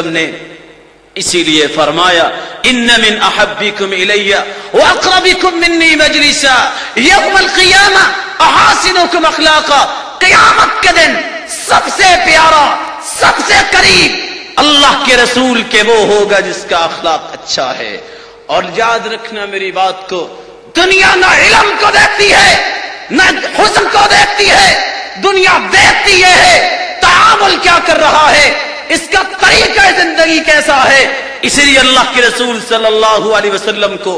نے اسی لیے فرمایا ان من احبکم الی واقربکم منی مجلسا یوم القیامہ احاسنکم اخلاقا، قیامت کے دن سب سے پیارا سب سے قریب اللہ کے رسول کے وہ ہوگا جس کا اخلاق اچھا ہے۔ اور یاد رکھنا میری بات کو، دنیا نہ علم کو دیکھتی ہے نہ حسن کو دیکھتی ہے، دنیا دیکھتی یہ ہے تعامل کیا کر رہا ہے، اس کا طریقہ زندگی کیسا ہے۔ اسی لیے اللہ کے رسول صلی اللہ علیہ وسلم کو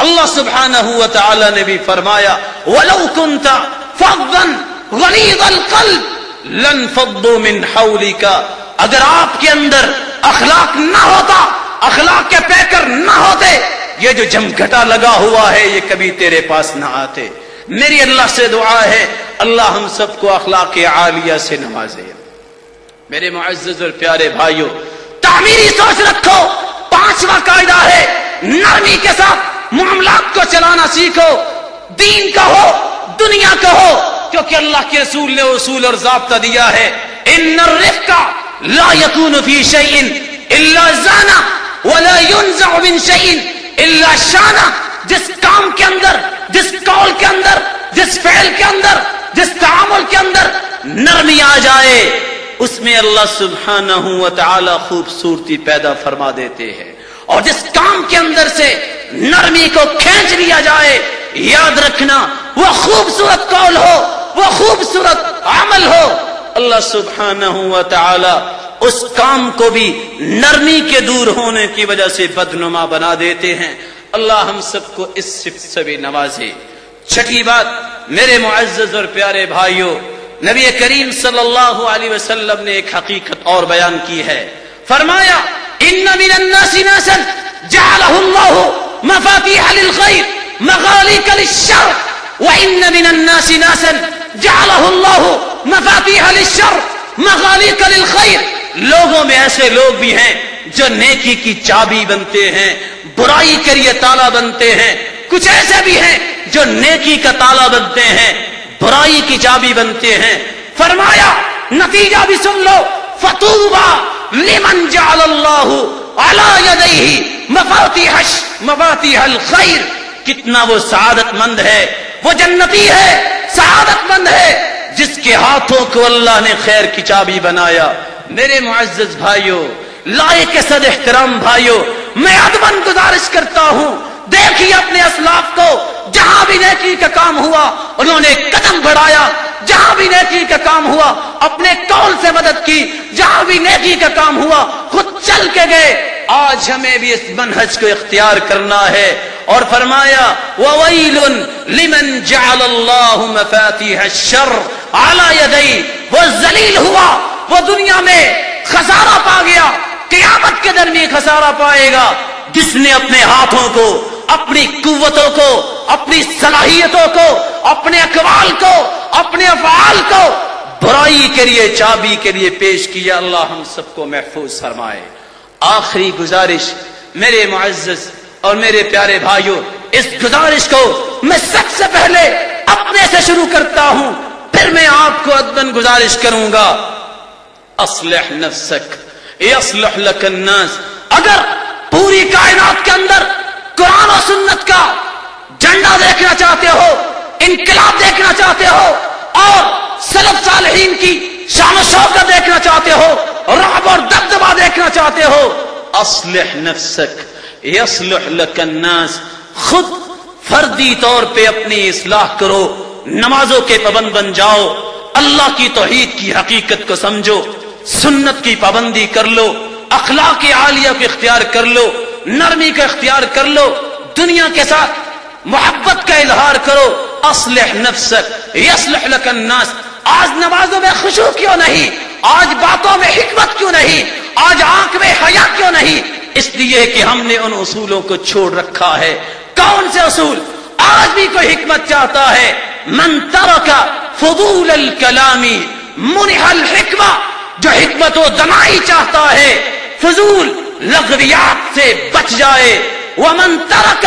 اللہ سبحانہ و تعالی نے بھی فرمایا وَلَوْ كُنْتَ فَضًّا غَلِيظَ الْقَلْبِ لَانْفَضُّوا مِنْ حَوْلِكَ، اگر آپ کے اندر اخلاق نہ ہوتا، اخلاق کے پیکر نہ ہوتے، یہ جو جمگھٹا لگا ہوا ہے یہ کبھی تیرے پاس نہ آتے۔ میری اللہ سے دعا ہے اللہ ہم سب کو اخلاق عالیہ سے نوازے۔ میرے معزز اور پیارے بھائیوں، تعمیری سوچ رکھو، پانچواں قاعدہ ہے نرمی کے ساتھ معاملات کو چلانا سیکھو، دین کا ہو دنیا کا ہو، کیونکہ اللہ کے رسول نے اصول اور ضابطہ دیا ہے ان الرفق لا يكون في شيء الا زانا ولا ينزع من شيء الا شانا، جس کام کے اندر، جس قول کے اندر، جس فعل کے اندر، جس تعامل کے اندر نرمی آ جائے اس میں اللہ سبحانہ و تعالی خوبصورتی پیدا فرما دیتے ہیں، اور جس کام کے اندر سے نرمی کو کھینچ لیا جائے یاد رکھنا وہ خوبصورت قول ہو، وہ خوبصورت عمل ہو، اللہ سبحانہ و تعالی اس کام کو بھی نرمی کے دور ہونے کی وجہ سے بدنما بنا دیتے ہیں۔ اللہ ہم سب کو اس صفت سے بھی نوازے۔ چھٹی بات میرے معزز اور پیارے بھائیوں، نبی کریم صلی اللہ علیہ وسلم نے ایک حقیقت اور بیان کی ہے، فرمایا ان من الناس ناسا جعلہ اللہ مفاتیح للخیر مغالق للشر وان من الناس ناسا جعلہ اللہ مفاتیح للشر مغالق للخیر، لوگوں میں ایسے لوگ بھی ہیں جو نیکی کی چابی بنتے ہیں، برائی کے لیے تالا بنتے ہیں، کچھ ایسے بھی ہیں جو نیکی کا تالا بنتے ہیں، برائی کی چابی بنتے ہیں۔ فرمایا نتیجہ بھی سن لو، فطوبى لمن جعل اللہ علی یدیہ مفاتیح الخیر، کتنا وہ سعادت مند ہے، وہ جنتی ہے، سعادت مند ہے جس کے ہاتھوں کو اللہ نے خیر کی چابی بنایا۔ میرے معزز بھائیوں، لائق صد احترام بھائیوں، میں ادباً گزارش کرتا ہوں، دیکھیے اپنے اسلاف کو، جہاں بھی نیکی کا کام ہوا انہوں نے قدم بڑھایا، جہاں بھی نیکی کا کام ہوا اپنے قول سے مدد کی، جہاں بھی نیکی کا کام ہوا خود چل کے گئے۔ آج ہمیں بھی اس منہج کو اختیار کرنا ہے، اور فرمایا وَوَيْلٌ لِمَنْ جَعَلَ اللَّهُ مَفَاتِيحَ الشَّرِّ عَلَى يَدَيْهِ، وہ ذلیل ہوا، وہ دنیا میں خسارہ پا گیا، قیامت کے دن بھی خسارہ پائے گا جس نے اپنے ہاتھوں کو، اپنی قوتوں کو، اپنی صلاحیتوں کو، اپنے اقوال کو، اپنے افعال کو برائی کے لیے، چابی کے لیے پیش کیا۔ اللہ ہم سب کو محفوظ فرمائے۔ آخری گزارش میرے معزز اور میرے پیارے بھائیوں، اس گزارش کو میں سب سے پہلے اپنے سے شروع کرتا ہوں، پھر میں آپ کو ادباً گزارش کروں گا، اصلح نفسک یصلح لک الناس۔ اگر پوری کائنات کے اندر قرآن و سنت کا جھنڈا دیکھنا چاہتے ہو، انقلاب دیکھنا چاہتے ہو، اور سلف صالحین کی شان و شوکت دیکھنا چاہتے ہو، رعب اور دبدبہ دیکھنا چاہتے ہو، اصلح نفسک یصلح لک الناس، خود فردی طور پہ اپنی اصلاح کرو، نمازوں کے پابند بن جاؤ، اللہ کی توحید کی حقیقت کو سمجھو، سنت کی پابندی کر لو، اخلاق عالیہ کو اختیار کر لو، نرمی کا اختیار کر لو، دنیا کے ساتھ محبت کا اظہار کرو، اصلح نفسک یصلح لک الناس۔ آج نمازوں میں خشوع کیوں نہیں؟ آج باتوں میں حکمت کیوں نہیں؟ آج آنکھ میں حیا کیوں نہیں؟ اس لیے کہ ہم نے ان اصولوں کو چھوڑ رکھا ہے۔ کون سے اصول؟ آج بھی کوئی حکمت چاہتا ہے، من ترک فضول الکلام منح الحکمہ، جو حکمت و دنائی چاہتا ہے فضول لغویات سے بچ جائے، ومن ترک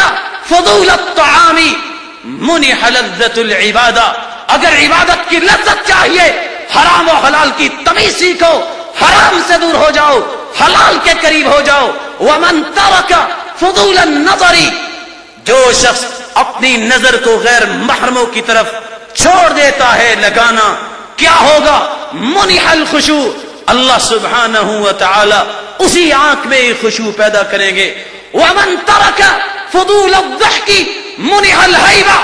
فضول الطعام منح لذت العبادہ، اگر عبادت کی لذت چاہیے حرام و حلال کی تمیز سیکھو، حرام سے دور ہو جاؤ، حلال کے قریب ہو جاؤ. ومن ترک فضول النظر، جو شخص اپنی نظر کو غیر محرموں کی طرف چھوڑ دیتا ہے لگانا، کیا ہوگا؟ منح الخشوع، اللہ سبحانہ و تعالی اسی آنکھ میں خشوع پیدا کریں گے. ومن ترک فضول الضحک منح الہیبہ،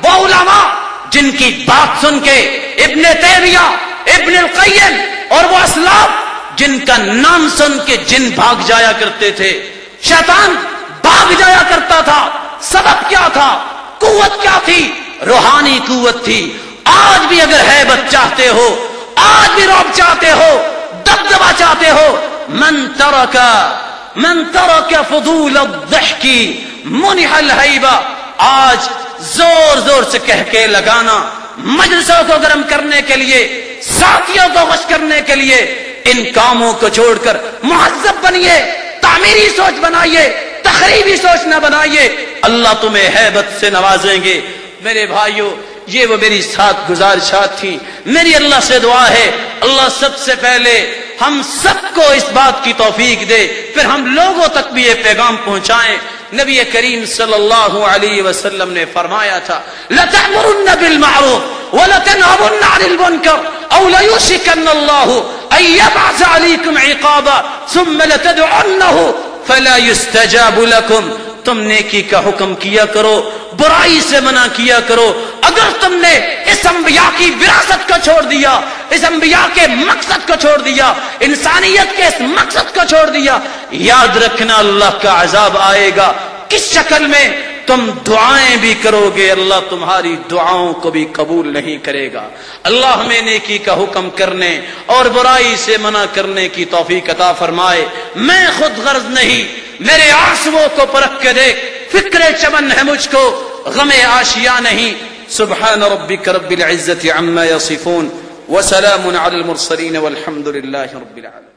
وہ علماء جن کی بات سن کے ابن تیمیہ، ابن القیم اور وہ اسلاف جن کا نام سن کے جن بھاگ جایا کرتے تھے، شیطان بھاگ جایا کرتا تھا، سبب کیا تھا؟ قوت کیا تھی؟ روحانی قوت تھی. آج بھی اگر ہیبت چاہتے ہو، آج بھی رعب چاہتے ہو، دبدبا چاہتے ہو، من ترک فضول الضحک منح الہیبہ، آج زور زور سے کہہ کے لگانا، مجلسوں کو گرم کرنے کے لیے، ساتھیوں کو خوش کرنے کے لیے، ان کاموں کو چھوڑ کر مہذب بنیے، تعمیری سوچ بنائیے، تخریبی سوچ نہ بنائیے. اللہ تمہیں ہیبت سے نوازیں گے. میرے بھائیوں، یہ وہ میری 7 گزارشات تھی. میری اللہ سے دعا ہے اللہ سب سے پہلے ہم سب کو اس بات کی توفیق دے، پھر ہم لوگوں تک بھی یہ پیغام پہنچائیں. نبی کریم صلی اللہ علیہ وسلم نے فرمایا تھا لَتَأْمُرُنَّ بِالْمَعْرُوفِ وَلَتَنْهَوْنَ عَنِ الْمُنكَرِ أَوْ لَيُوشِكَنَّ اللَّهُ أَن يَبْعَثَ عَلَيْكُمْ عِقَابًا ثُمَّ لَتَدْعُنَّهُ فَلَا يُسْتَجَابُ لَكُمْ. تم نیکی کا حکم کیا کرو، برائی سے منع کیا کرو. اگر تم نے اس انبیاء کی وراثت کو چھوڑ دیا، اس انبیاء کے مقصد کو چھوڑ دیا، انسانیت کے اس مقصد کو چھوڑ دیا، یاد رکھنا اللہ کا عذاب آئے گا. کس شکل میں؟ تم دعائیں بھی کرو گے، اللہ تمہاری دعاؤں کو بھی قبول نہیں کرے گا. اللہ ہمیں نیکی کا حکم کرنے اور برائی سے منع کرنے کی توفیق عطا فرمائے. میں خود غرض نہیں، میرے آنسوؤں کو پرکھ کے دیکھ، فکر چمن ہے مجھ کو، غم آشیاں نہیں. سبحان ربک رب العزت عما یصفون وسلام علی المرسلین والحمد للہ رب العالمین.